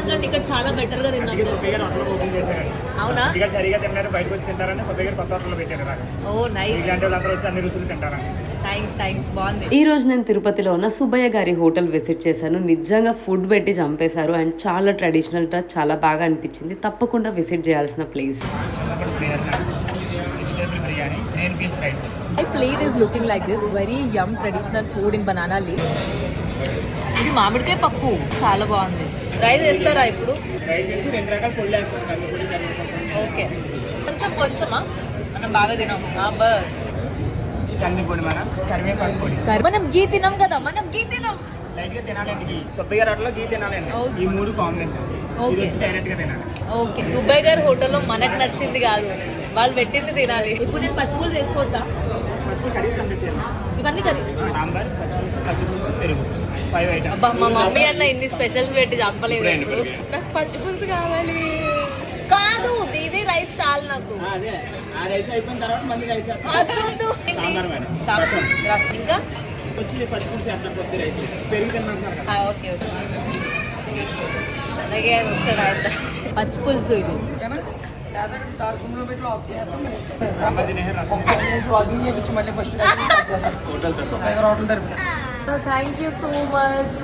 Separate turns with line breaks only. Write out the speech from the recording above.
దానికంటే ఇక్కడ చాలా బెటర్ గా తిన్నాం. అవునా?
ఇక్కడ సరిగా తిన్నారు, బయటకు వచ్చి తింటారని సుబ్బయ్య గారు కొత్త హోటల్లో పెట్టారు.
ఓ నైస్.
ఇలాంటి వాళ్ళందరూ వచ్చి అన్ని రుచులు తింటారని.
థ్యాంక్స్ బాగుంది.
ఈ రోజు నేను తిరుపతిలో ఉన్న సుబ్బయ్య గారి హోటల్ విజిట్ చేశాను. నిజంగా ఫుడ్ పెట్టి చంపేశారు అండ్ చాలా ట్రెడిషనల్ గా చాలా బాగా అనిపించింది. తప్పకుండా విజిట్ చేయాల్సిన place.
My plate is looking like this, very yum traditional food in banana leaf. ఇది మామిడికాయ పప్పు చాలా బాగుంది. రైస్ వేస్తారా ఇప్పుడు?
రైస్ వేసి 2 రకాల పొడులు వేస్తారు.
ఓకే, కొంచెమా మనం బాగా తినాం. బస్
కంది పొడి, మనం కరివేపాకు పొడి.
మనం గీ తినాం కదా,
లైట్ గా తినాలండి. సుబ్బయ్య గారి హోటల్లో గీ తినాలండి. ఈ 3 కాంబినేషన్.
ఓకే,
డైరెక్ట్ గా తినాలి.
ఓకే. సుబ్బయ్య గారి హోటల్లో మనకు నచ్చింది కాదు, వాళ్ళు పెట్టింది తినాలి. ఇప్పుడు నేను పచ్చిపులుసు వేసుకోవచ్చా?
కర్రీస్ కంప్లీట్ చేయాలి.
ఇవన్నీ కర్రీ
సాంబార్, పచ్చిపులుసు, పెరుగు, 5 ఐటమ్స్.
అబ్బా, మా మమ్మీ అన్న ఇన్ని స్పెషల్ పెట్టి చంపలేదు. నాకు పచ్చిపులుసు కావాలి. కాదు, ఇది రైస్ చాలు నాకు.
అదే ఆ రైస్ అయిపోయిన తర్వాత మళ్ళీ రైస్ సాంబార్ మేడం.
ఇంకా
వచ్చి పచ్చిపులుసు వేస్తారు, కొద్ది రైస్ పెరుగు తింటున్నారు కదా.
ఓకే అలాగే వస్తాడు ఆయన. పచ్చిపులుసు ఇది థ్యాంక్ యూ సో మచ్.